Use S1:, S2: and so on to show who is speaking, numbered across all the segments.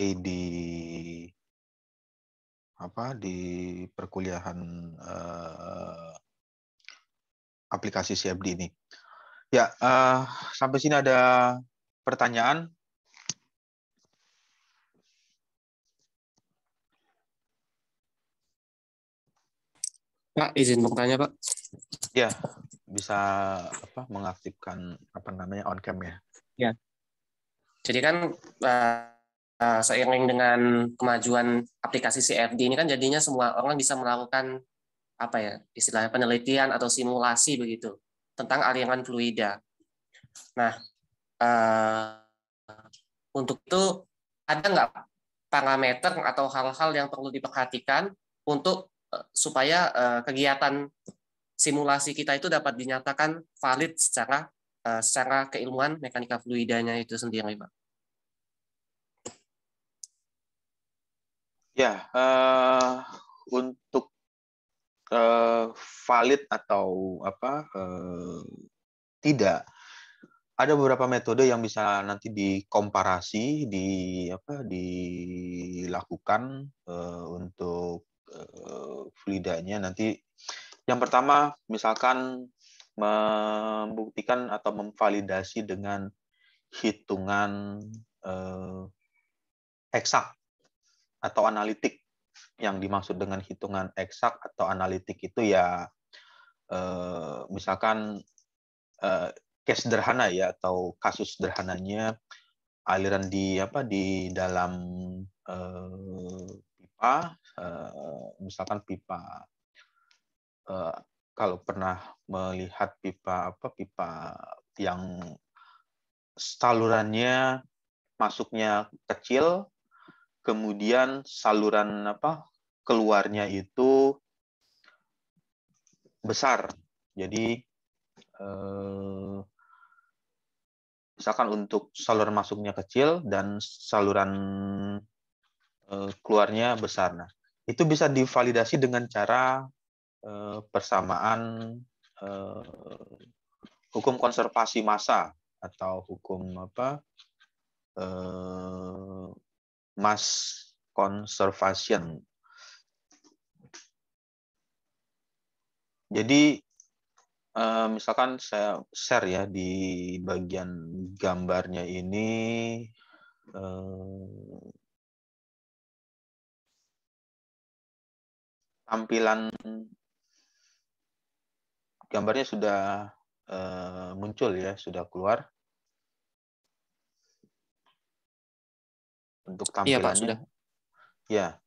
S1: di di perkuliahan aplikasi CFD ini. Ya, sampai sini ada pertanyaan?
S2: Pak, izin bertanya, Pak.
S1: Ya, bisa mengaktifkan on cam ya.
S2: Ya. Jadi kan seiring dengan kemajuan aplikasi CFD ini kan jadinya semua orang bisa melakukan istilahnya penelitian atau simulasi begitu tentang aliran fluida. Nah, untuk itu ada nggak parameter atau hal-hal yang perlu diperhatikan untuk supaya kegiatan simulasi kita itu dapat dinyatakan valid secara keilmuan mekanika fluidanya itu sendiri, Pak?
S1: Ya, untuk valid atau tidak, ada beberapa metode yang bisa nanti dikomparasi, dilakukan untuk fluidanya nanti. Yang pertama, misalkan membuktikan atau memvalidasi dengan hitungan eksak atau analitik. Yang dimaksud dengan hitungan eksak atau analitik itu ya misalkan case sederhana ya, atau kasus sederhananya aliran di dalam pipa, misalkan pipa, kalau pernah melihat pipa yang salurannya masuknya kecil, kemudian saluran keluarnya itu besar. Jadi misalkan untuk saluran masuknya kecil dan saluran keluarnya besar. Nah, itu bisa divalidasi dengan cara persamaan hukum konservasi massa atau hukum mass conservation. Jadi misalkan saya share ya di bagian gambarnya ini, tampilan gambarnya sudah muncul ya, sudah keluar untuk
S2: Iya, Pak,
S1: tampilannya.
S2: sudah.
S1: Ya,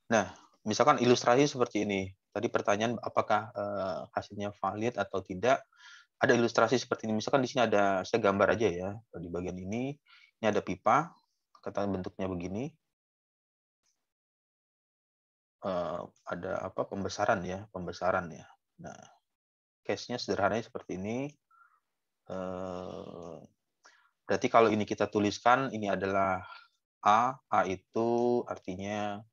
S1: nah misalkan ilustrasi seperti ini. Tadi pertanyaan apakah hasilnya valid atau tidak. Ada ilustrasi seperti ini. Misalkan di sini ada, saya gambar aja ya, di bagian ini ada pipa, katakan bentuknya begini. Ada pembesaran ya. Nah, case-nya sederhananya seperti ini. Berarti kalau ini kita tuliskan, ini adalah A itu artinya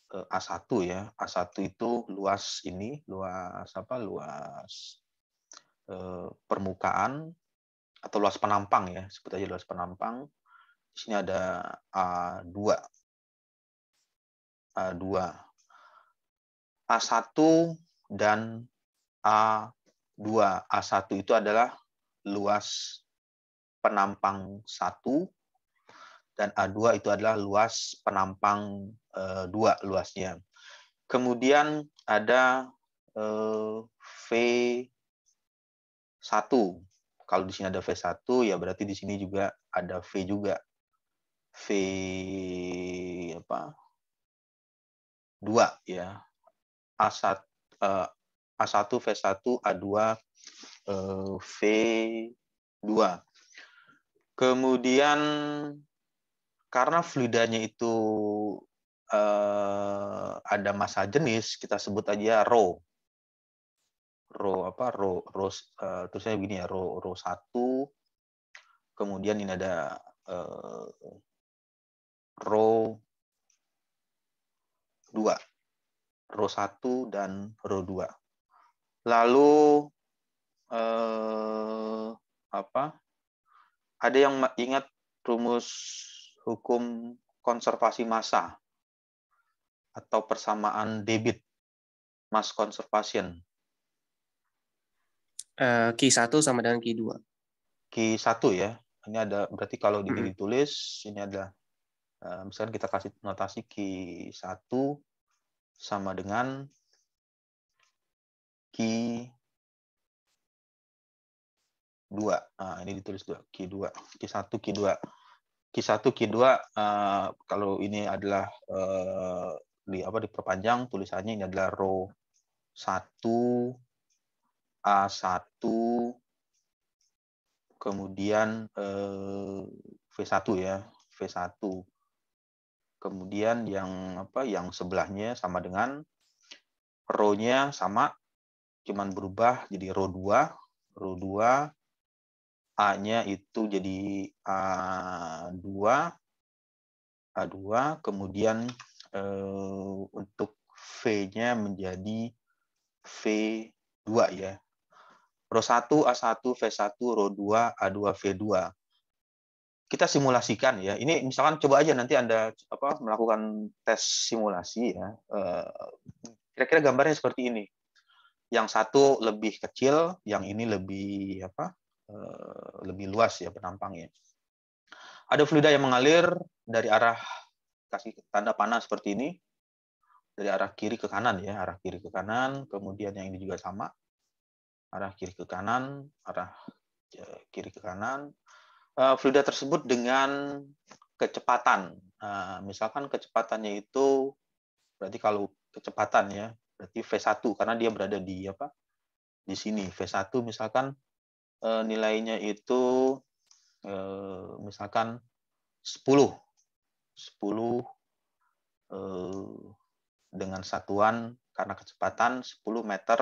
S1: A1 ya. A1 itu luas ini, luas permukaan atau luas penampang ya, sebut aja luas penampang. Di sini ada A2. A1 dan A2. A1 itu adalah luas penampang 1 dan A2 itu adalah luas penampang 2 luasnya. Kemudian ada V1. Kalau di sini ada V1 ya berarti di sini juga ada V juga. V2 ya. A1 V1, A2 V2. Kemudian karena fluidanya itu ada massa jenis, kita sebut aja rho. Tulisannya begini ya, rho 1. Kemudian ini ada rho 2. Rho 1 dan rho 2. Lalu ada yang ingat rumus hukum konservasi massa atau persamaan debit mass conservation.
S2: Q1 sama dengan Q2.
S1: Q1 ya. Ini ada, berarti kalau ini ditulis, ini ada, misalkan kita kasih notasi Q1 sama dengan Q2. Nah, ini ditulis Q2. Q1, Q2. Q1, Q2, kalau ini adalah diperpanjang, tulisannya ini adalah row 1, A1, kemudian V1 ya, V1. Kemudian yang sebelahnya sama dengan row-nya sama, cuman berubah jadi row 2, row 2, A-nya itu jadi A2, kemudian untuk V-nya menjadi V2 ya. Row 1, A1, V1, row 2, A2, V2. Kita simulasikan ya. Ini misalkan coba aja nanti Anda melakukan tes simulasi ya. Kira-kira gambarnya seperti ini. Yang satu lebih kecil, yang ini lebih lebih luas ya penampangnya. Ada fluida yang mengalir dari arah, kasih tanda panah seperti ini, dari arah kiri ke kanan ya, arah kiri ke kanan. Kemudian yang ini juga sama, arah kiri ke kanan, arah kiri ke kanan. Fluida tersebut dengan kecepatan. Misalkan kecepatannya itu, berarti kalau kecepatan ya, berarti V1 karena dia berada di di sini. V1 misalkan nilainya itu misalkan 10 dengan satuan karena kecepatan 10 meter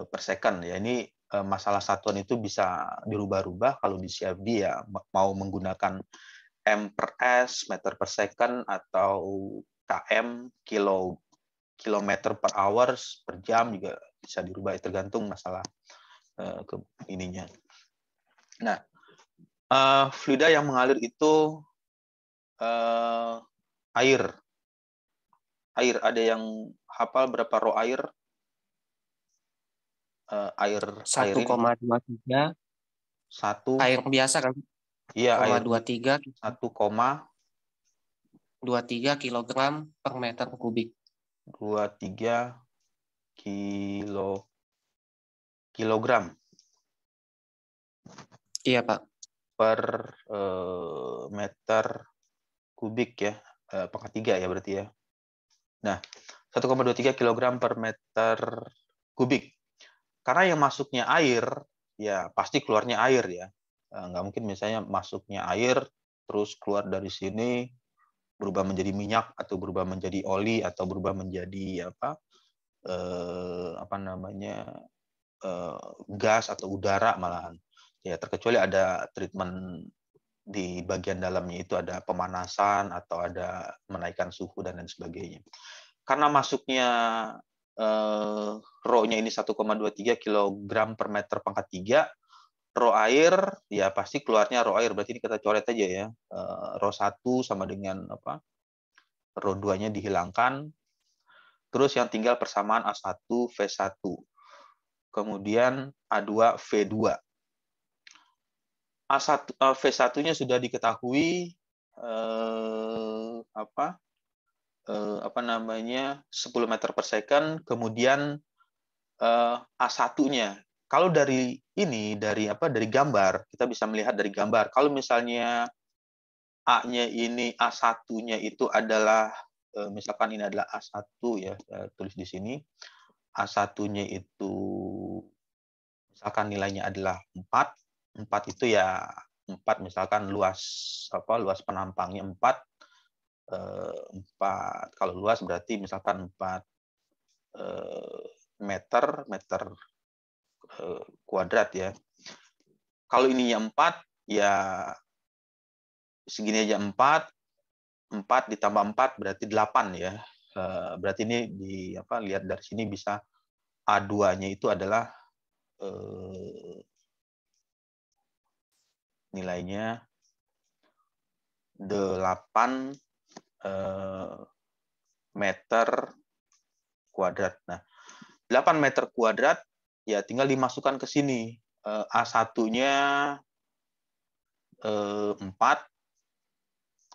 S1: per second ya. Ini masalah satuan itu bisa dirubah-rubah. Kalau di CFD ya mau menggunakan M per S, meter per second, atau km, kilometer per hours, per jam juga bisa dirubah, tergantung masalah ininya. Nah, fluida yang mengalir itu air. Ada yang hafal berapa row air? Air ini
S2: 1,23. Air biasa kan?
S1: Iya, air
S2: 1,23
S1: kilogram
S2: per meter kubik.
S1: 23 kilogram.
S2: Iya, Pak.
S1: Per meter kubik ya. Pangkat 3 ya berarti ya. Nah, 1,23 kilogram per meter kubik. Karena yang masuknya air, ya pasti keluarnya air ya. Nggak mungkin misalnya masuknya air, terus keluar dari sini, berubah menjadi minyak, atau berubah menjadi oli, atau berubah menjadi gas atau udara malahan. Ya, terkecuali ada treatment di bagian dalamnya itu ada pemanasan atau ada menaikkan suhu dan lain sebagainya. Karena masuknya row-nya ini 1,23 kg per meter pangkat 3, row air, ya pasti keluarnya row air. Berarti ini kita coret aja ya. Row 1 sama dengan row 2-nya dihilangkan. Terus yang tinggal persamaan A1, V1. Kemudian A2, V2. V1-nya sudah diketahui 10 meter per second, kemudian A1-nya. Kalau dari gambar, kita bisa melihat dari gambar. Kalau misalnya A-nya ini, A1-nya itu adalah misalkan ini adalah A1 ya, tulis di sini. A1-nya itu misalkan nilainya adalah 4. 4 itu ya 4 misalkan luas penampangnya 4. 4 kalau luas berarti misalkan 4 meter kuadrat ya. Kalau ininya 4 ya segini aja 4 ditambah 4 berarti 8 ya. Berarti ini lihat dari sini bisa A2-nya itu adalah nilainya 8 meter kuadrat. Nah, 8 meter kuadrat ya tinggal dimasukkan ke sini. A1-nya 4,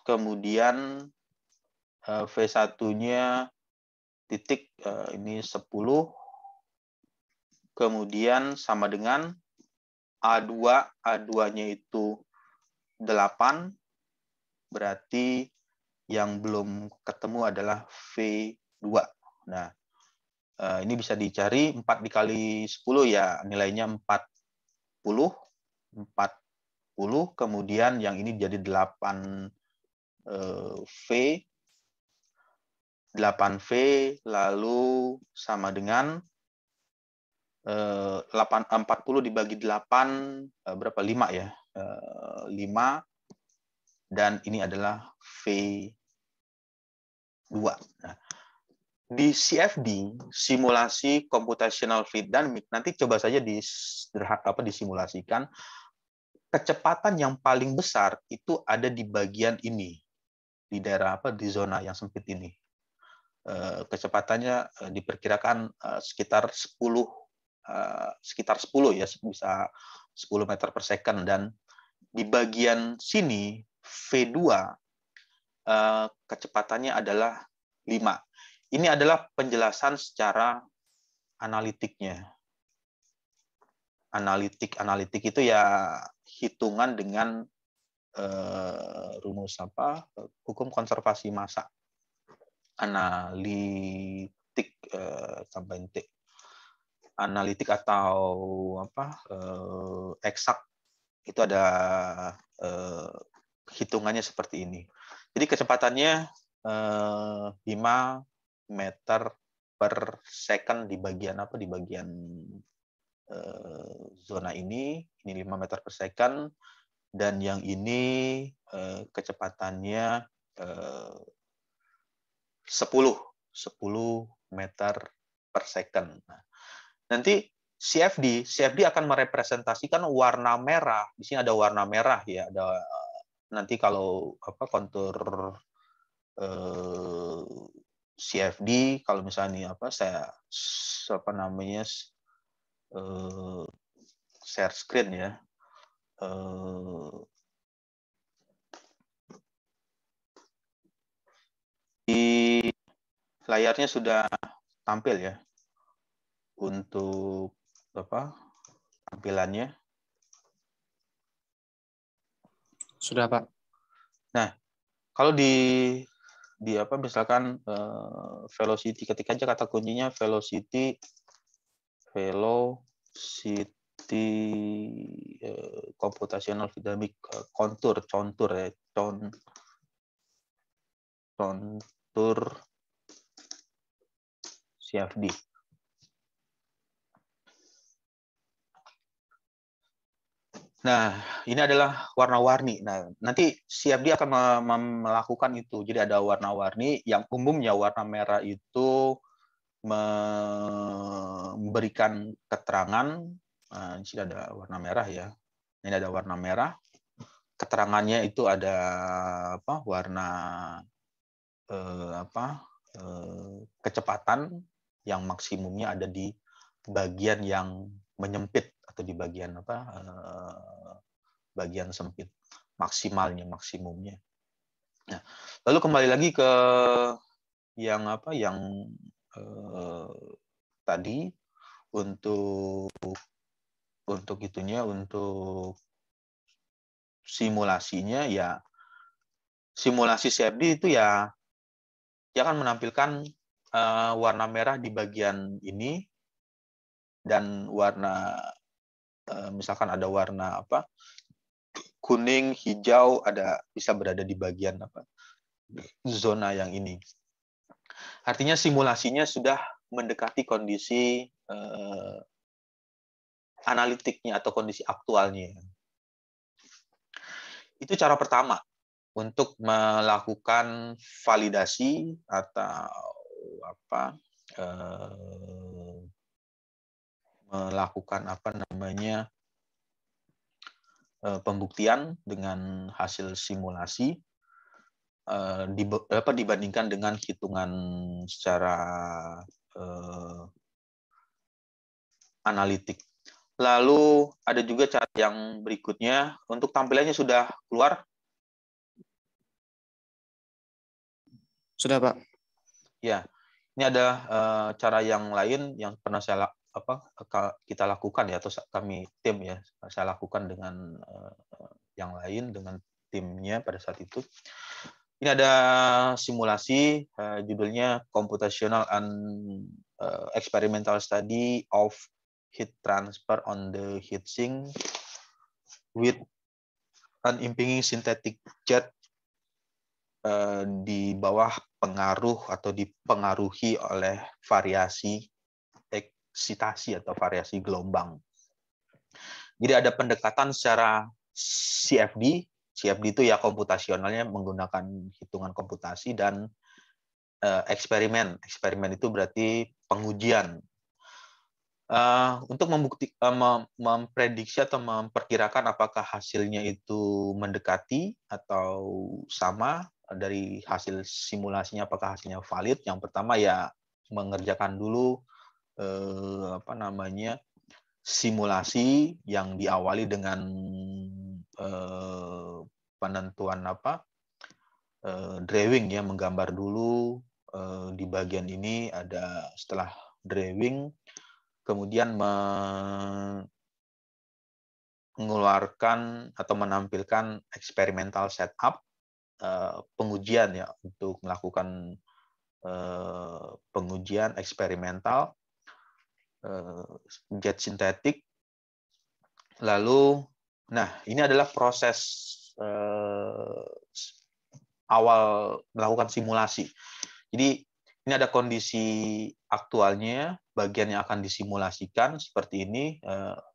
S1: kemudian V1-nya titik ini 10, kemudian sama dengan A2-nya itu 8, berarti yang belum ketemu adalah V2. Nah, ini bisa dicari 4 dikali 10 ya nilainya 40, kemudian yang ini jadi 8 V, 8V lalu sama dengan 40 dibagi 8 berapa? 5 ya. 5, dan ini adalah V2. Nah, di CFD, simulasi computational fluid dynamics, nanti coba saja disimulasikan. Kecepatan yang paling besar itu ada di bagian ini, di daerah di zona yang sempit ini. Kecepatannya diperkirakan sekitar 10 ya, bisa 10 meter per second, dan di bagian sini V2 kecepatannya adalah 5. Ini adalah penjelasan secara analitiknya. Analitik itu ya hitungan dengan rumus hukum konservasi massa. Analitik sampai T. Analitik atau eksak itu ada hitungannya seperti ini. Jadi kecepatannya 5 meter per second di bagian di bagian zona ini 5 meter per second, dan yang ini kecepatannya 10 meter per second. Nah, nanti CFD akan merepresentasikan warna merah. Di sini ada warna merah ya, ada nanti kalau kontur CFD, kalau misalnya saya share screen ya. Di layarnya sudah tampil ya untuk tampilannya.
S2: Sudah, Pak.
S1: Nah, kalau misalkan velocity, ketik aja kata kuncinya velocity computational dynamic contour CFD. Nah, ini adalah warna-warni. Nah, nanti CFD akan melakukan itu. Jadi ada warna-warni yang umumnya warna merah itu memberikan keterangan. Nah, di sini ada warna merah ya. Ini ada warna merah. Keterangannya itu ada warna kecepatan yang maksimumnya ada di bagian yang menyempit atau di bagian bagian sempit, maksimumnya. Nah, lalu kembali lagi ke yang tadi untuk simulasinya ya, simulasi CFD itu ya dia akan menampilkan warna merah di bagian ini, dan warna misalkan ada warna kuning, hijau, bisa berada di bagian zona yang ini. Artinya simulasinya sudah mendekati kondisi analitiknya atau kondisi aktualnya. Itu cara pertama untuk melakukan validasi atau melakukan pembuktian dengan hasil simulasi. dibandingkan dengan hitungan secara analitik. Lalu ada juga cara yang berikutnya, untuk tampilannya sudah keluar?
S2: Sudah, Pak.
S1: Ya, ini ada cara yang lain yang pernah kita lakukan ya, atau kami tim ya, saya lakukan dengan yang lain dengan timnya pada saat itu. Ini ada simulasi, judulnya Computational and Experimental Study of Heat Transfer on the Heatsink with an Impinging Synthetic Jet di bawah pengaruh atau dipengaruhi oleh variasi eksitasi atau variasi gelombang. Jadi ada pendekatan secara CFD. CFD itu ya komputasionalnya menggunakan hitungan komputasi, dan eksperimen. Eksperimen itu berarti pengujian. Untuk memprediksi atau memperkirakan apakah hasilnya itu mendekati atau sama dari hasil simulasinya, apakah hasilnya valid. Yang pertama ya mengerjakan dulu simulasi yang diawali dengan penentuan drawing ya, menggambar dulu. Di bagian ini ada setelah drawing, kemudian mengeluarkan atau menampilkan experimental setup, pengujian ya, untuk melakukan pengujian eksperimental jet sintetik. Lalu, nah ini adalah proses awal melakukan simulasi. Jadi ini ada kondisi aktualnya, bagian yang akan disimulasikan seperti ini,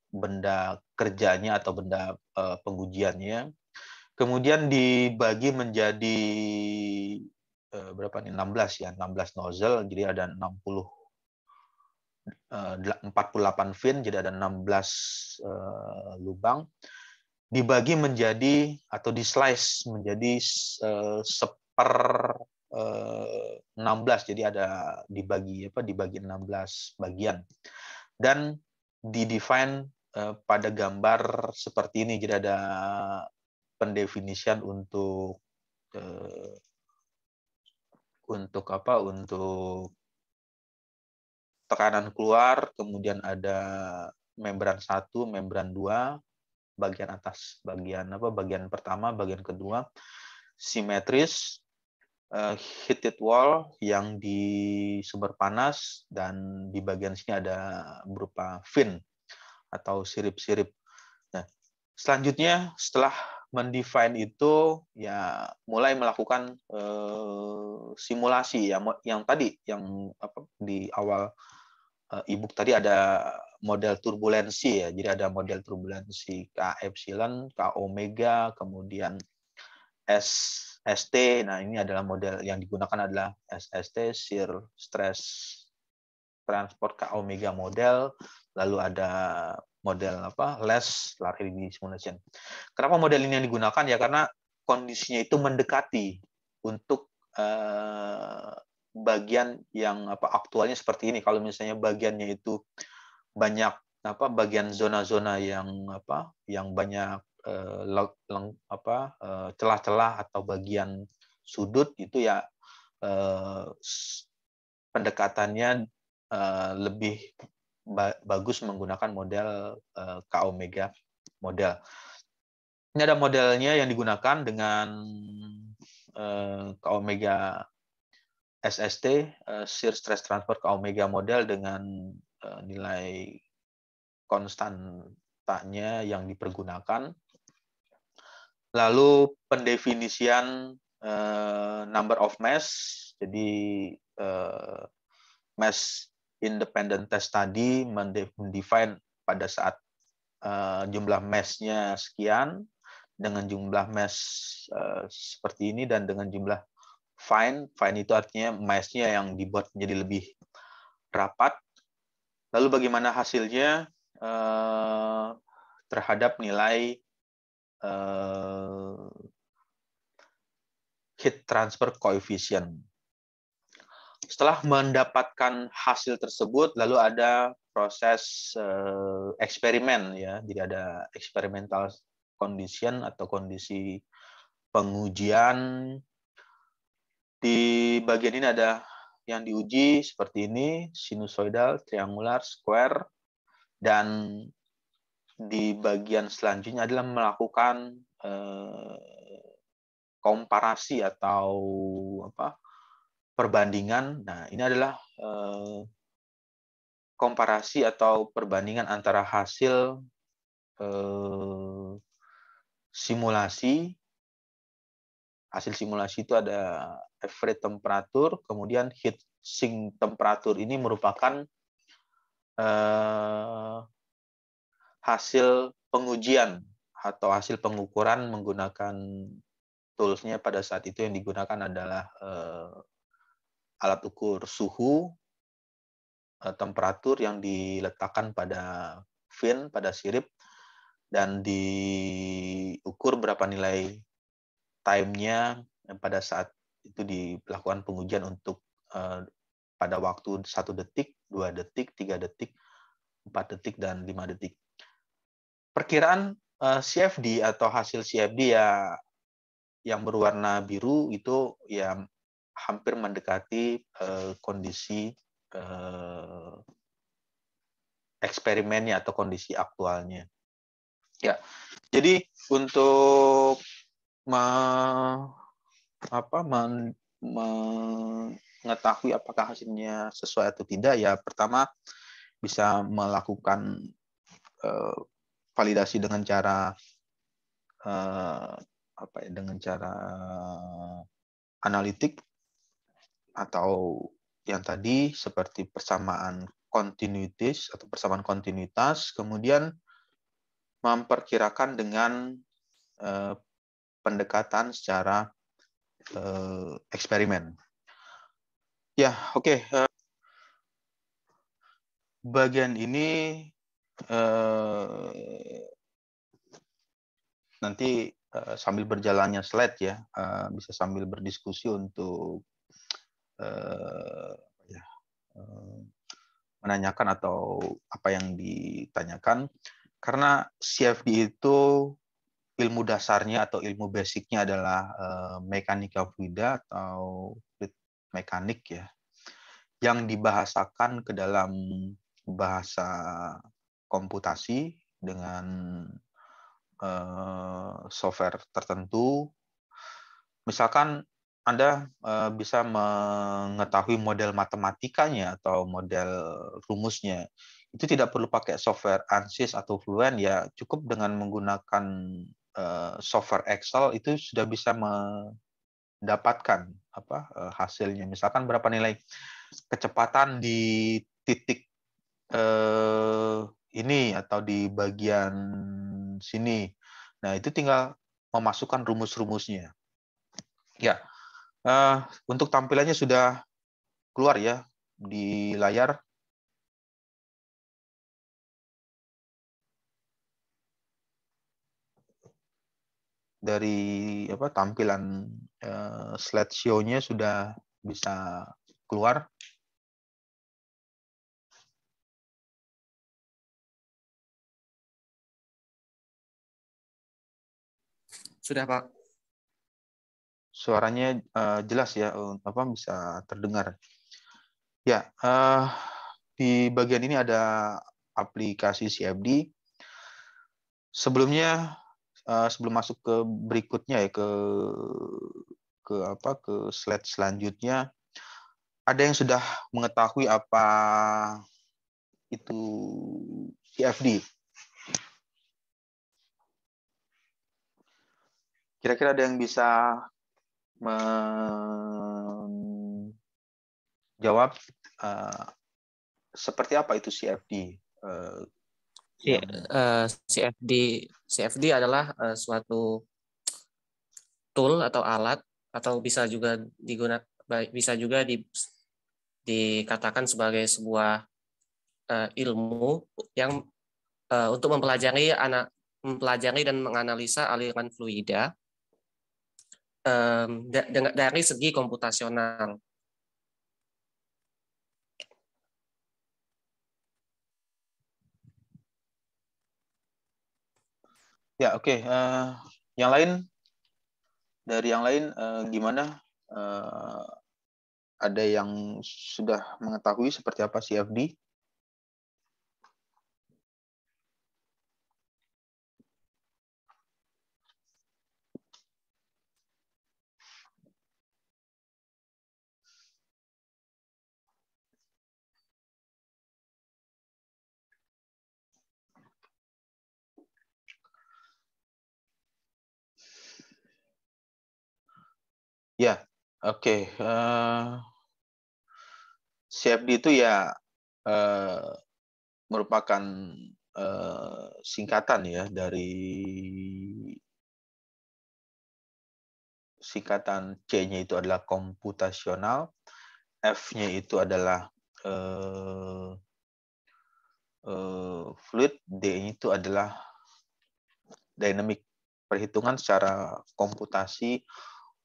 S1: benda kerjanya atau benda pengujiannya. Kemudian dibagi menjadi berapa nih? 16 ya, 16 nozzle. Jadi ada 48 fin, jadi ada 16 lubang. Dibagi menjadi atau di slice menjadi 1/16, jadi ada dibagi 16 bagian, dan didefine pada gambar seperti ini. Jadi ada pendefinisian untuk tekanan keluar, kemudian ada membran 1, membran 2, bagian atas, bagian pertama, bagian kedua simetris, heated wall yang di sumber panas, dan di bagian sini ada berupa fin atau sirip-sirip. Nah, selanjutnya setelah mendefine itu ya mulai melakukan simulasi ya, yang tadi yang di awal e-book tadi ada model turbulensi ya. Jadi ada model turbulensi K epsilon, K omega, kemudian SST. Nah, ini adalah model yang digunakan adalah SST, shear stress transport K omega model. Lalu ada model less large simulation. Kenapa model ini yang digunakan ya? Karena kondisinya itu mendekati untuk bagian yang aktualnya seperti ini. Kalau misalnya bagiannya itu banyak bagian zona-zona yang banyak celah-celah atau bagian sudut, itu ya pendekatannya lebih bagus menggunakan model K omega model. Ini ada modelnya yang digunakan dengan K omega SST, shear stress transfer K omega model, dengan nilai konstantanya yang dipergunakan. Lalu pendefinisian number of mesh. Jadi mesh independent test tadi mendefine pada saat jumlah mesh-nya sekian, dengan jumlah mesh seperti ini, dan dengan jumlah fine itu artinya mesh-nya yang dibuat menjadi lebih rapat. Lalu bagaimana hasilnya terhadap nilai heat transfer coefficient. Setelah mendapatkan hasil tersebut, lalu ada proses eksperimen ya. Jadi ada experimental condition atau kondisi pengujian. Di bagian ini ada yang diuji seperti ini, sinusoidal, triangular, square, dan di bagian selanjutnya adalah melakukan komparasi atau perbandingan. Nah, ini adalah komparasi atau perbandingan antara hasil simulasi. Hasil simulasi itu ada average temperatur, kemudian heat sink temperatur ini merupakan hasil pengujian atau hasil pengukuran menggunakan tools-nya pada saat itu yang digunakan adalah alat ukur suhu, temperatur yang diletakkan pada fin, pada sirip, dan diukur berapa nilai time-nya pada saat itu dilakukan pengujian untuk pada waktu 1 detik, 2 detik, 3 detik, 4 detik, dan 5 detik. Perkiraan CFD atau hasil CFD ya yang berwarna biru itu ya hampir mendekati kondisi eksperimennya atau kondisi aktualnya. Ya, jadi untuk mengetahui apakah hasilnya sesuai atau tidak, ya pertama bisa melakukan validasi dengan cara dengan cara analitik atau yang tadi seperti persamaan kontinuitas atau persamaan kontinuitas, kemudian memperkirakan dengan pendekatan secara eksperimen. Ya, oke. Bagian ini nanti sambil berjalannya slide ya, bisa sambil berdiskusi untuk menanyakan atau apa yang ditanyakan. Karena CFD itu ilmu dasarnya atau ilmu basicnya adalah mekanika fluida atau fluid mekanik ya, yang dibahasakan ke dalam bahasa komputasi dengan software tertentu. Misalkan Anda bisa mengetahui model matematikanya atau model rumusnya. Itu tidak perlu pakai software ANSYS atau Fluent, ya cukup dengan menggunakan software Excel itu sudah bisa mendapatkan hasilnya. Misalkan berapa nilai kecepatan di titik ini atau di bagian sini. Nah, itu tinggal memasukkan rumus-rumusnya. Ya, untuk tampilannya sudah keluar ya di layar. Dari tampilan slideshow-nya sudah bisa keluar.
S2: Sudah, Pak.
S1: Suaranya jelas ya, bisa terdengar. Ya, di bagian ini ada aplikasi CFD. Sebelumnya, sebelum masuk ke berikutnya ya, ke slide selanjutnya, ada yang sudah mengetahui apa itu CFD? Kira-kira ada yang bisa menjawab seperti apa itu CFD?
S2: CFD adalah suatu tool atau alat, atau bisa juga dikatakan sebagai sebuah ilmu yang untuk mempelajari dan menganalisa aliran fluida dari segi komputasional.
S1: Ya, oke. Yang lain, dari yang lain gimana? Ada yang sudah mengetahui seperti apa CFD? Ya, oke. CFD itu ya merupakan singkatan ya dari singkatan C-nya itu adalah komputasional, F-nya itu adalah fluid, D-nya itu adalah dynamic, perhitungan secara komputasi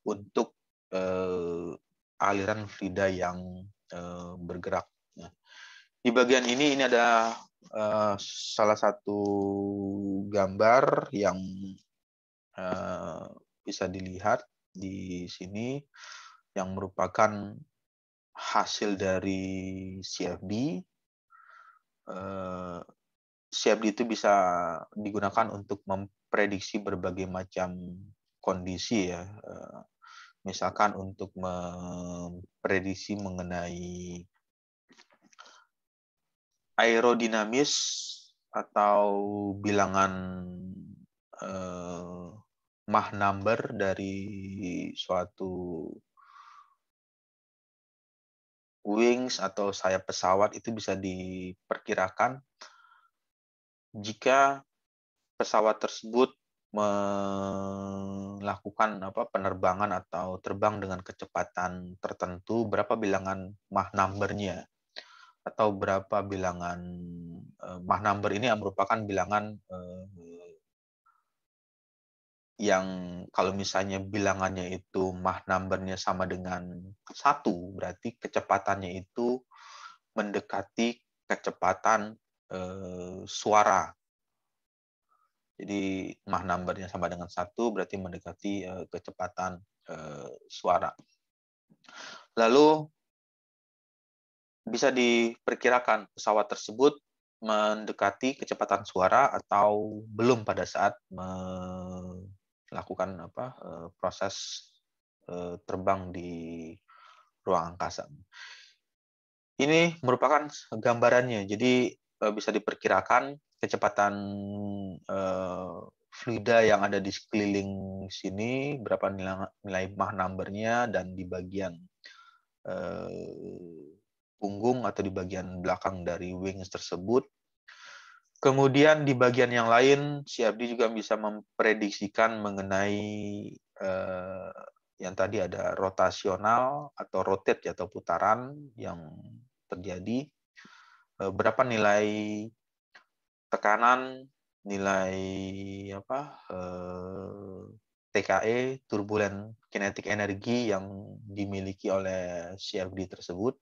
S1: untuk aliran fluida yang bergerak. Nah, di bagian ini ada salah satu gambar yang bisa dilihat di sini yang merupakan hasil dari CFD. CFD itu bisa digunakan untuk memprediksi berbagai macam kondisi ya. Misalkan untuk memprediksi mengenai aerodinamis atau bilangan Mach number dari suatu wings atau sayap pesawat itu bisa diperkirakan jika pesawat tersebut melakukan penerbangan atau terbang dengan kecepatan tertentu, berapa bilangan Mach number-nya atau berapa bilangan Mach number ini merupakan bilangan yang kalau misalnya bilangannya itu Mach number-nya sama dengan 1, berarti kecepatannya itu mendekati kecepatan suara. Jadi Mach number-nya sama dengan 1 berarti mendekati kecepatan suara. Lalu bisa diperkirakan pesawat tersebut mendekati kecepatan suara atau belum pada saat melakukan proses terbang di ruang angkasa. Ini merupakan gambarannya. Jadi bisa diperkirakan kecepatan fluida yang ada di sekeliling sini, berapa nilai Mach number-nya, dan di bagian punggung atau di bagian belakang dari wings tersebut. Kemudian di bagian yang lain, CFD juga bisa memprediksikan mengenai yang tadi ada rotasional atau rotate atau putaran yang terjadi, berapa nilai tekanan, nilai TKE, turbulent kinetic energy yang dimiliki oleh CFD tersebut,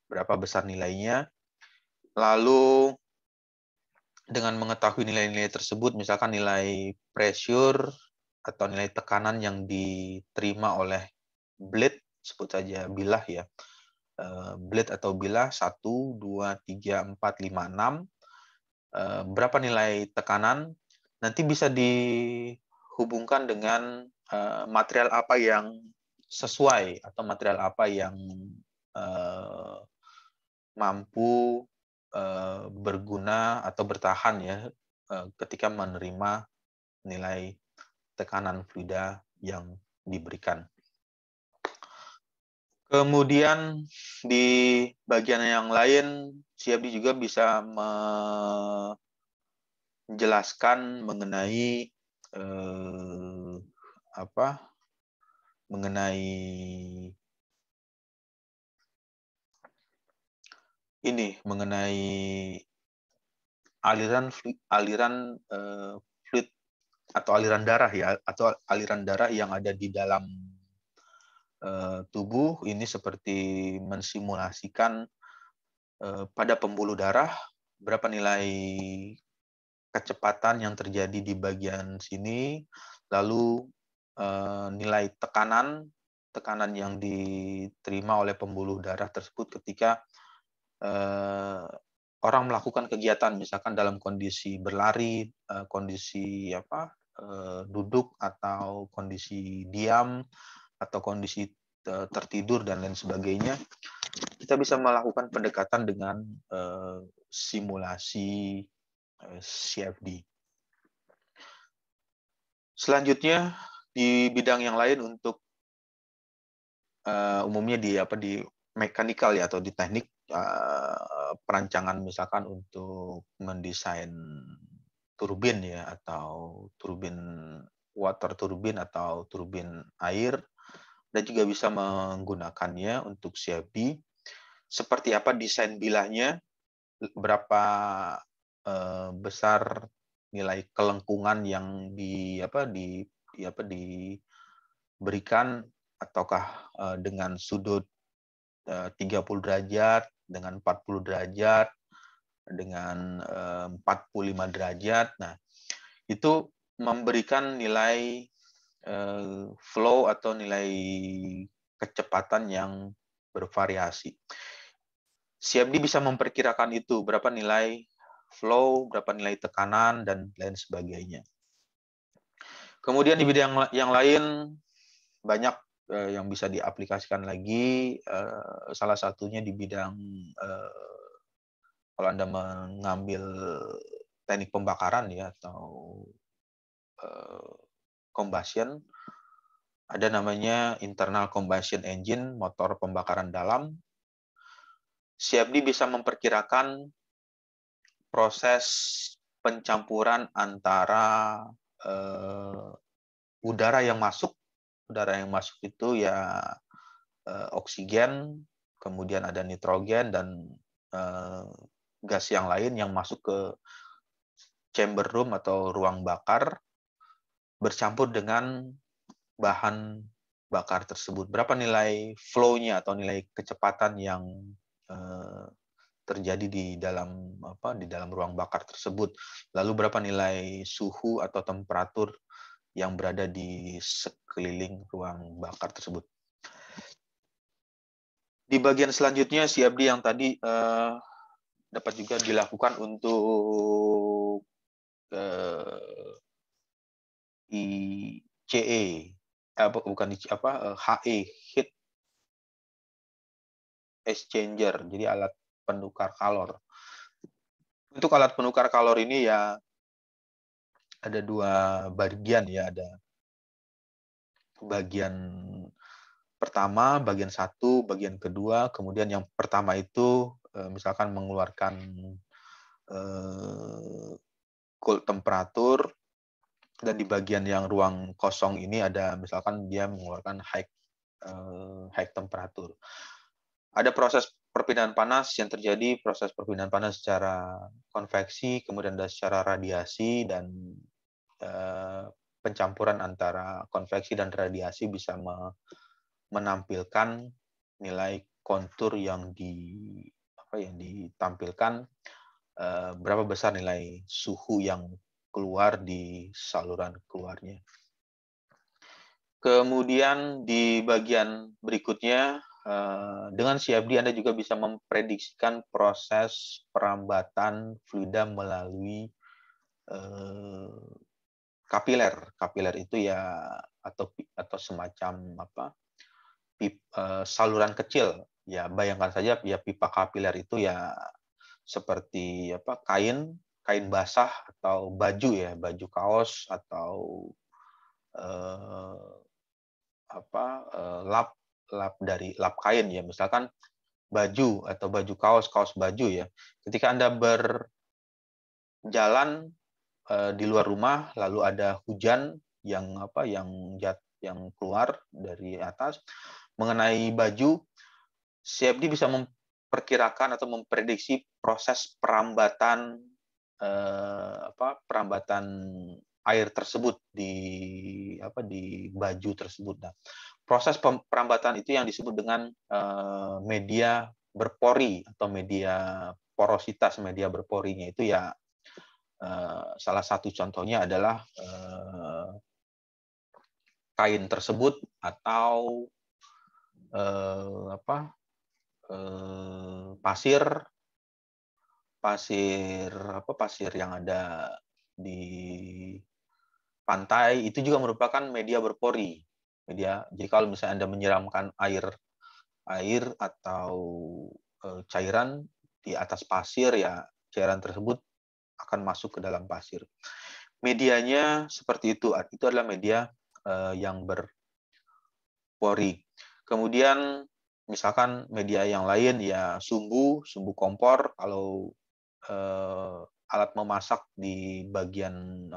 S1: berapa besar nilainya. Lalu dengan mengetahui nilai-nilai tersebut, misalkan nilai pressure atau nilai tekanan yang diterima oleh blade, sebut saja bilah ya, blade atau bilah 1, 2, 3, 4, 5, 6, berapa nilai tekanan, nanti bisa dihubungkan dengan material apa yang sesuai atau material apa yang mampu berguna atau bertahan ya ketika menerima nilai tekanan fluida yang diberikan. Kemudian di bagian yang lain, CFD juga bisa menjelaskan mengenai mengenai aliran fluid atau aliran darah ya, atau aliran darah yang ada di dalam tubuh ini seperti mensimulasikan pada pembuluh darah berapa nilai kecepatan yang terjadi di bagian sini, lalu nilai tekanan yang diterima oleh pembuluh darah tersebut ketika orang melakukan kegiatan, misalkan dalam kondisi berlari, kondisi duduk atau kondisi diam atau kondisi tertidur dan lain sebagainya, kita bisa melakukan pendekatan dengan simulasi CFD. Selanjutnya di bidang yang lain untuk umumnya di mekanikal ya atau di teknik perancangan misalkan untuk mendesain turbin ya atau turbin water turbin atau turbin air dan juga bisa menggunakannya untuk CFD. Seperti apa desain bilahnya, berapa besar nilai kelengkungan yang diberikan ataukah dengan sudut 30 derajat, dengan 40 derajat, dengan 45 derajat. Nah, itu memberikan nilai flow atau nilai kecepatan yang bervariasi. CFD bisa memperkirakan itu, berapa nilai flow, berapa nilai tekanan, dan lain sebagainya. Kemudian di bidang yang lain, banyak yang bisa diaplikasikan lagi, salah satunya di bidang, kalau Anda mengambil teknik pembakaran ya, atau combustion, ada namanya internal combustion engine, motor pembakaran dalam. CFD bisa memperkirakan proses pencampuran antara udara yang masuk itu ya oksigen, kemudian ada nitrogen dan gas yang lain yang masuk ke chamber room atau ruang bakar bercampur dengan bahan bakar tersebut. Berapa nilai flow-nya atau nilai kecepatan yang terjadi di dalam ruang bakar tersebut. Lalu berapa nilai suhu atau temperatur yang berada di sekeliling ruang bakar tersebut. Di bagian selanjutnya CFD yang tadi dapat juga dilakukan untuk ICE, HE, heat exchanger, jadi alat penukar kalor. Untuk alat penukar kalor ini ya ada dua bagian ya, ada bagian pertama, bagian satu, bagian kedua. Kemudian yang pertama itu misalkan mengeluarkan cold temperatur, dan di bagian yang ruang kosong ini ada misalkan dia mengeluarkan high temperatur. Ada proses perpindahan panas yang terjadi, proses perpindahan panas secara konveksi, kemudian ada secara radiasi, dan pencampuran antara konveksi dan radiasi bisa menampilkan nilai kontur yang ditampilkan, berapa besar nilai suhu yang keluar di saluran keluarnya. Kemudian di bagian berikutnya, dengan CFD Anda juga bisa memprediksikan proses perambatan fluida melalui kapiler. Kapiler itu ya atau semacam saluran kecil. Ya bayangkan saja ya pipa kapiler itu ya seperti kain basah atau baju ya, baju kaos atau lap kain ya, misalkan baju atau baju kaos baju ya. Ketika Anda berjalan di luar rumah lalu ada hujan yang keluar dari atas mengenai baju, CFD bisa memperkirakan atau memprediksi proses perambatan air tersebut di baju tersebut. Nah, proses perambatan itu yang disebut dengan media berpori atau media porositas. Media berporinya itu ya salah satu contohnya adalah kain tersebut atau pasir yang ada di pantai itu juga merupakan media berpori. Jadi kalau misalnya Anda menyiramkan air atau cairan di atas pasir, ya cairan tersebut akan masuk ke dalam pasir. Medianya seperti itu adalah media yang berpori. Kemudian misalkan media yang lain ya sumbu kompor. Kalau alat memasak di bagian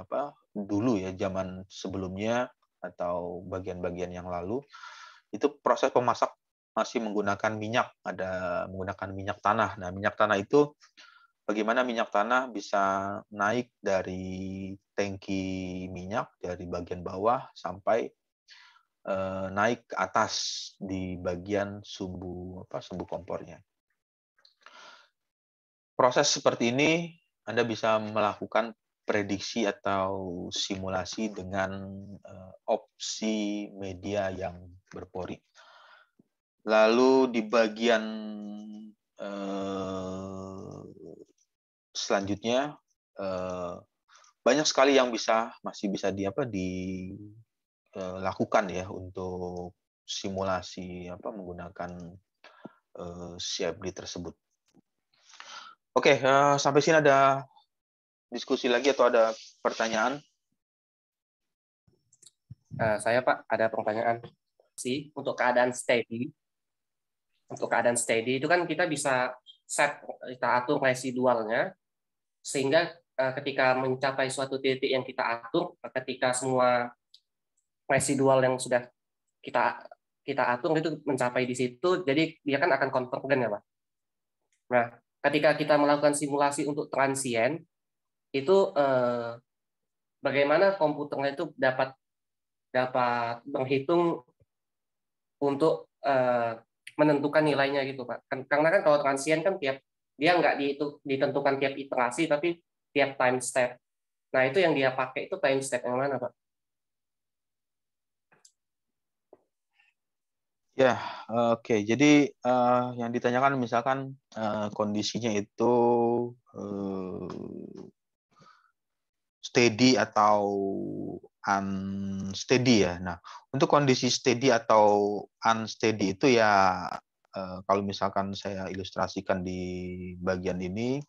S1: dulu ya, zaman sebelumnya atau bagian-bagian yang lalu, itu proses pemasak masih menggunakan minyak, menggunakan minyak tanah. Nah, minyak tanah itu bagaimana minyak tanah bisa naik dari tangki minyak dari bagian bawah sampai naik ke atas di bagian sumbu kompornya. Proses seperti ini Anda bisa melakukan prediksi atau simulasi dengan opsi media yang berpori. Lalu di bagian selanjutnya banyak sekali yang masih bisa dilakukan ya untuk simulasi menggunakan CFD tersebut. Oke, sampai sini ada diskusi lagi atau ada pertanyaan?
S2: Saya Pak ada pertanyaan sih untuk keadaan steady. Untuk keadaan steady itu kan kita bisa kita atur residualnya sehingga ketika mencapai suatu titik yang kita atur, ketika semua residual yang sudah kita atur itu mencapai di situ, jadi dia kan akan convergen ya Pak. Nah, ketika kita melakukan simulasi untuk transient itu bagaimana komputernya itu dapat menghitung untuk menentukan nilainya gitu Pak. Karena kan kalau transient kan dia nggak ditentukan tiap iterasi tapi tiap time step. Nah itu yang dia pakai itu time step yang mana Pak?
S1: Ya, oke. Jadi yang ditanyakan misalkan kondisinya itu steady atau unsteady ya. Nah, untuk kondisi steady atau unsteady itu ya kalau misalkan saya ilustrasikan di bagian ini,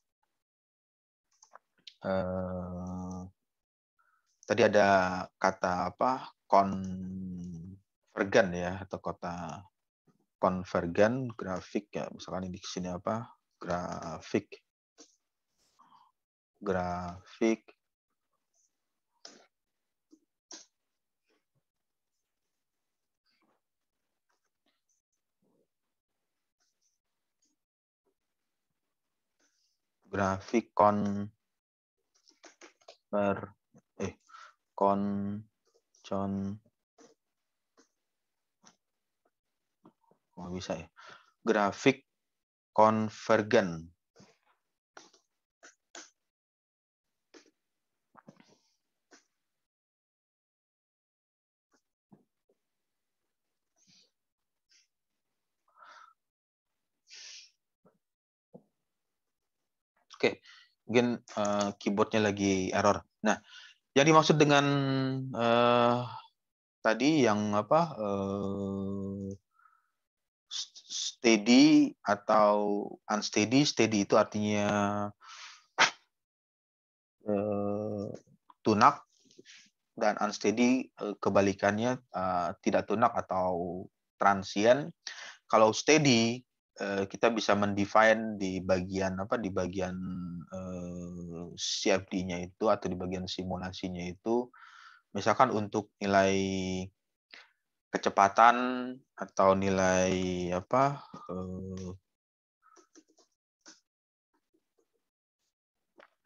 S1: tadi ada kata konvergen ya, atau kata konvergen grafik ya, misalkan ini di sini grafik grafik konvergen. Oke, mungkin keyboardnya lagi error. Nah, yang dimaksud dengan tadi yang steady atau unsteady. Steady itu artinya tunak, dan unsteady kebalikannya tidak tunak atau transient. Kalau steady kita bisa mendefine di bagian CFD-nya itu atau di bagian simulasinya itu, misalkan untuk nilai kecepatan atau nilai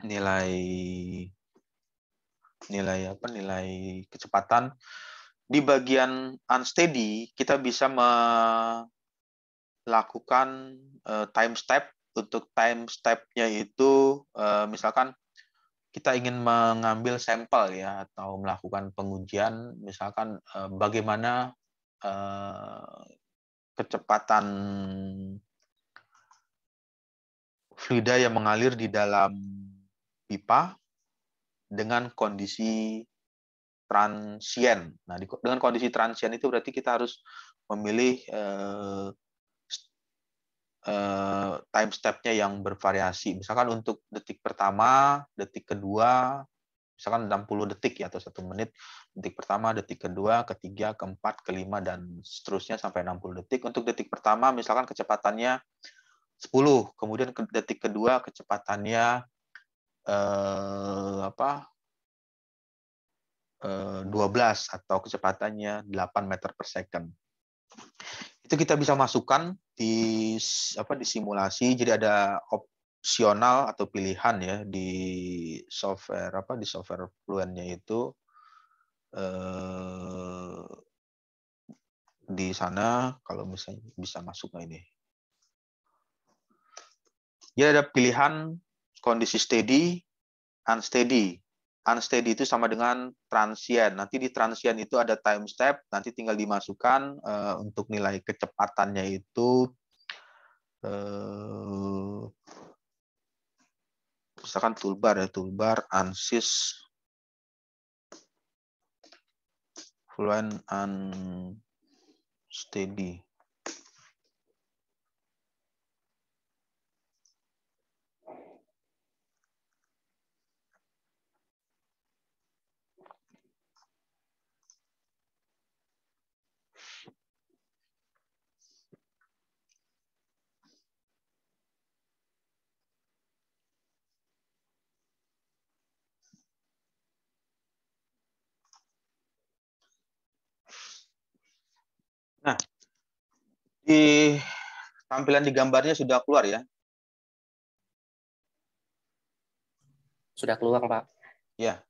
S1: nilai nilai kecepatan. Di bagian unsteady kita bisa melakukan time step. Untuk time step-nya itu misalkan kita ingin mengambil sampel ya atau melakukan pengujian, misalkan bagaimana kecepatan fluida yang mengalir di dalam pipa dengan kondisi transien. Nah, dengan kondisi transien itu berarti kita harus memilih time step-nya yang bervariasi. Misalkan untuk detik pertama, detik kedua, misalkan 60 detik ya, atau 1 menit, detik pertama, detik kedua, ketiga, keempat, kelima, dan seterusnya sampai 60 detik. Untuk detik pertama, misalkan kecepatannya 10, kemudian detik kedua kecepatannya 12 atau kecepatannya 8 meter per second. Itu kita bisa masukkan di simulasi. Jadi ada opsional atau pilihan ya di software Fluentnya itu di sana. Kalau misalnya bisa masuk ini. Jadi ada pilihan kondisi steady, unsteady. Unsteady itu sama dengan transient. Nanti di transient itu ada time step, nanti tinggal dimasukkan untuk nilai kecepatannya itu misalkan toolbar ANSYS Fluent Unsteady. Nah, di tampilan di gambarnya sudah keluar ya?
S2: Sudah keluar, Pak.
S1: Ya.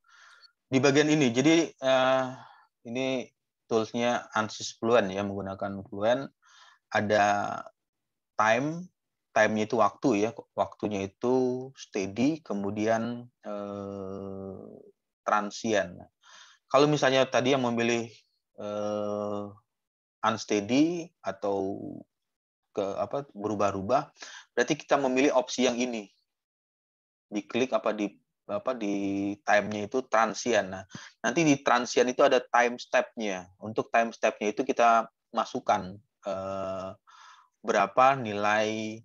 S1: Di bagian ini, jadi ini tools-nya ANSYS Fluent ya, menggunakan Fluent. Ada time-nya itu waktu ya, waktunya itu steady, kemudian transient. Kalau misalnya tadi yang memilih unsteady atau berubah-ubah, berarti kita memilih opsi yang ini. Diklik di time-nya itu transient. Nah, nanti di transient itu ada time step-nya. Untuk time step-nya itu kita masukkan berapa nilai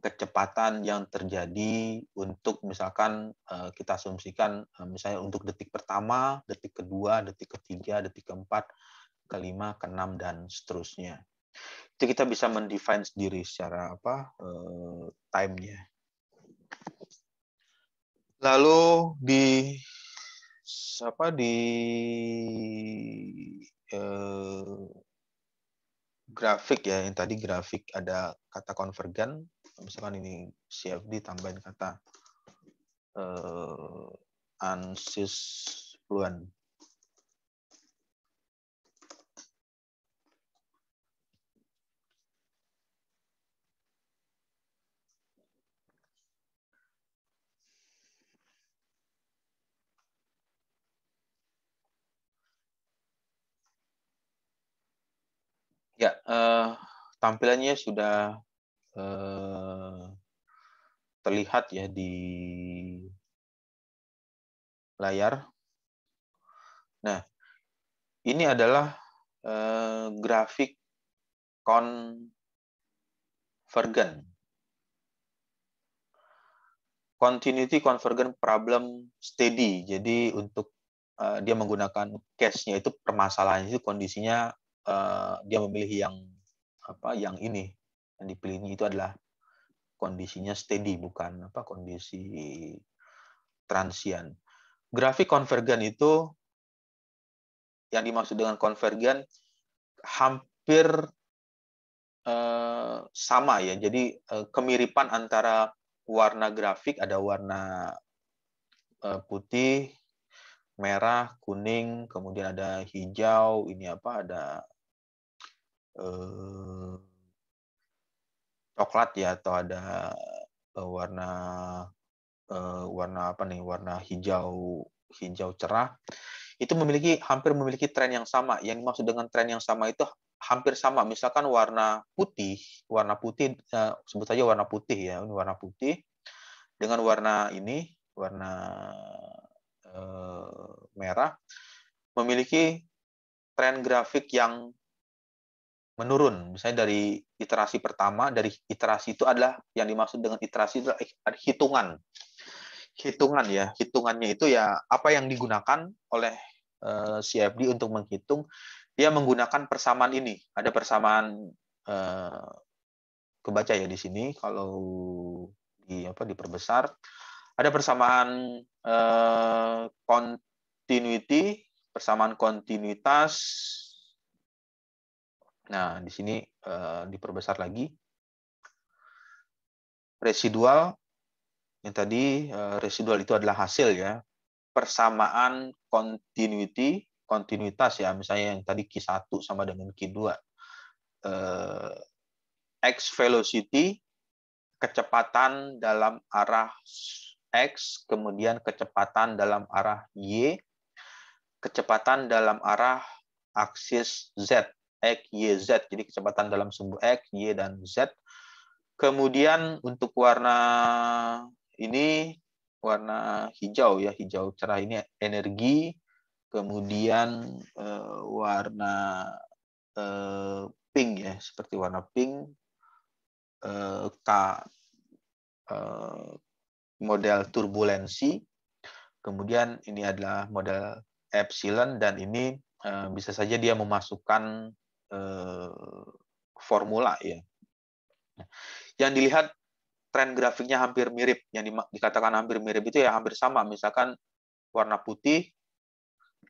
S1: kecepatan yang terjadi untuk misalkan kita asumsikan misalnya untuk detik pertama, detik kedua, detik ketiga, detik keempat, kelima, keenam, dan seterusnya. Itu kita bisa mendefine sendiri secara time-nya. Lalu di grafik ya, yang tadi grafik ada kata konvergen, misalkan ini CFD tambahin kata ANSYS Fluent. Ya, tampilannya sudah terlihat ya di layar. Nah, ini adalah grafik konvergen. Continuity convergent problem steady. Jadi untuk dia menggunakan case-nya itu, permasalahannya itu kondisinya dia memilih yang ini. Yang dipilihnya itu adalah kondisinya steady, bukan kondisi transient. Grafik konvergen itu yang dimaksud dengan konvergen hampir sama ya. Jadi kemiripan antara warna grafik, ada warna putih, merah, kuning, kemudian ada hijau, ini apa, ada coklat ya, atau ada warna warna apa nih, warna hijau cerah, itu hampir memiliki tren yang sama. Yang dimaksud dengan tren yang sama itu hampir sama. Misalkan warna putih, sebut saja warna putih ya, ini warna putih dengan warna ini, warna merah, memiliki tren grafik yang menurun. Misalnya dari iterasi pertama, dari iterasi itu adalah yang dimaksud dengan iterasi itu adalah hitungan ya. Hitungannya itu ya apa yang digunakan oleh CFD untuk menghitung. Dia menggunakan persamaan ini. Ada persamaan kebaca ya di sini kalau diperbesar. Ada persamaan continuity, persamaan kontinuitas. Nah, di sini diperbesar lagi. Residual, yang tadi residual itu adalah hasil ya. Persamaan kontinuitas ya, misalnya yang tadi Q1 sama dengan Q2. X velocity, kecepatan dalam arah X, kemudian kecepatan dalam arah Y, kecepatan dalam arah aksis Z, X, Y, Z. Jadi kecepatan dalam sumbu X, Y, dan Z. Kemudian untuk warna ini, warna hijau ya, hijau cerah ini energi. Kemudian warna pink ya, seperti warna pink, model turbulensi. Kemudian ini adalah model epsilon, dan ini bisa saja dia memasukkan formula ya. Yang dilihat tren grafiknya hampir mirip, yang dikatakan hampir mirip itu ya hampir sama. Misalkan warna putih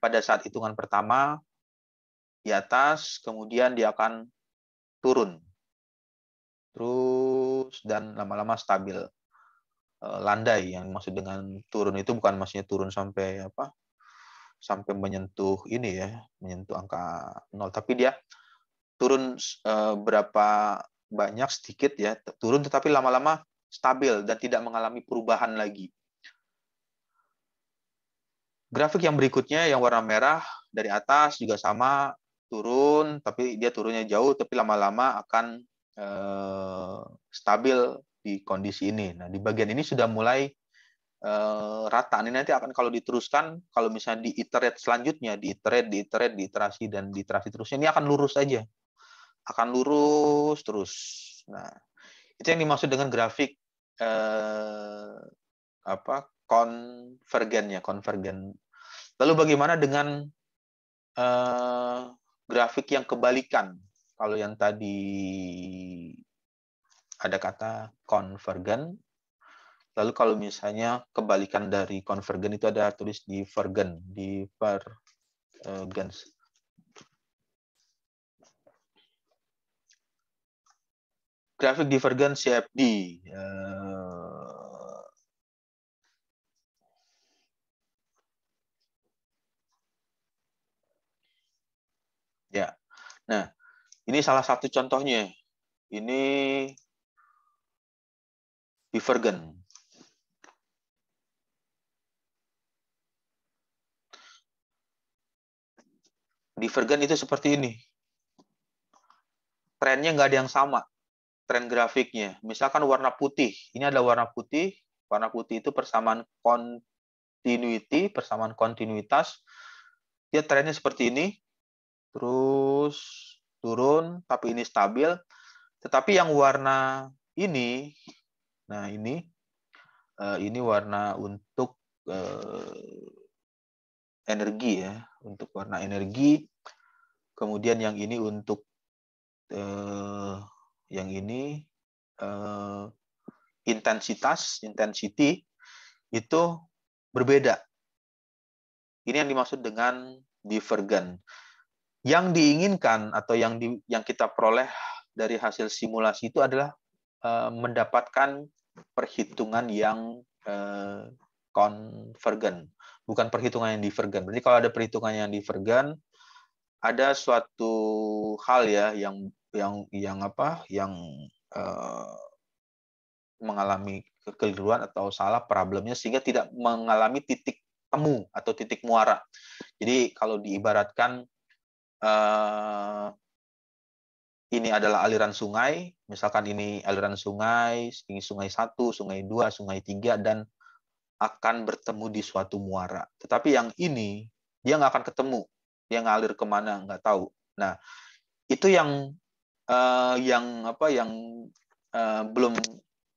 S1: pada saat hitungan pertama di atas, kemudian dia akan turun terus dan lama-lama stabil, landai. Yang maksud dengan turun itu bukan maksudnya turun sampai menyentuh ini ya, menyentuh angka 0, tapi dia turun berapa banyak, sedikit ya, turun tetapi lama-lama stabil dan tidak mengalami perubahan lagi. Grafik yang berikutnya yang warna merah dari atas juga sama, turun, tapi dia turunnya jauh, tapi lama-lama akan stabil di kondisi ini. Nah, di bagian ini sudah mulai rata. Ini nanti akan kalau diteruskan, kalau misalnya diiterate selanjutnya, diiterasi dan diiterasi terusnya, ini akan lurus saja. Akan lurus terus. Nah, itu yang dimaksud dengan grafik konvergen ya, konvergen. Lalu bagaimana dengan grafik yang kebalikan? Kalau yang tadi ada kata konvergen, lalu kalau misalnya kebalikan dari konvergen itu ada tulis divergen, divergens. Grafik divergen CFD. Ya, nah ini salah satu contohnya. Ini divergen. Divergen itu seperti ini. Trennya nggak ada yang sama. Tren grafiknya. Misalkan warna putih. Ini adalah warna putih. Warna putih itu persamaan continuity, persamaan kontinuitas. Dia trennya seperti ini. Terus turun, tapi ini stabil. Tetapi yang warna ini, nah ini warna untuk energi ya, untuk warna energi. Kemudian yang ini untuk yang ini intensity itu berbeda. Ini yang dimaksud dengan divergen. Yang diinginkan atau yang kita peroleh dari hasil simulasi itu adalah mendapatkan perhitungan yang konvergen, bukan perhitungan yang divergen. Berarti kalau ada perhitungan yang divergen, ada suatu hal ya yang mengalami kekeliruan atau salah problemnya sehingga tidak mengalami titik temu atau titik muara. Jadi kalau diibaratkan ini adalah aliran sungai, misalkan ini aliran sungai, ini sungai 1, sungai 2, sungai 3, dan akan bertemu di suatu muara. Tetapi yang ini, dia nggak akan ketemu. Dia ngalir kemana, nggak tahu. Nah, itu yang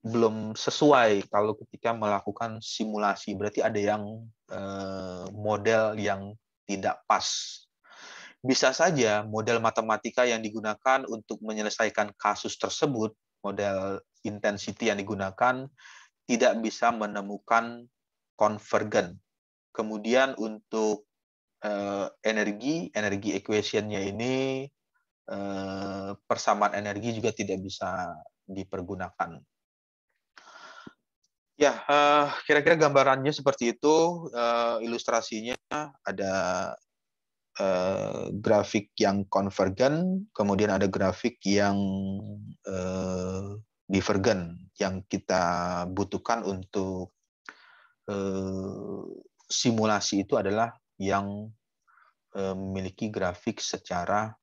S1: belum sesuai kalau ketika melakukan simulasi. Berarti ada yang model yang tidak pas. Bisa saja model matematika yang digunakan untuk menyelesaikan kasus tersebut, model intensity yang digunakan, tidak bisa menemukan konvergen. Kemudian untuk energi equation-nya ini, persamaan energi juga tidak bisa dipergunakan. Ya, kira-kira gambarannya seperti itu. Ilustrasinya ada grafik yang konvergen, kemudian ada grafik yang divergen yang kita butuhkan untuk simulasi itu adalah yang memiliki grafik secara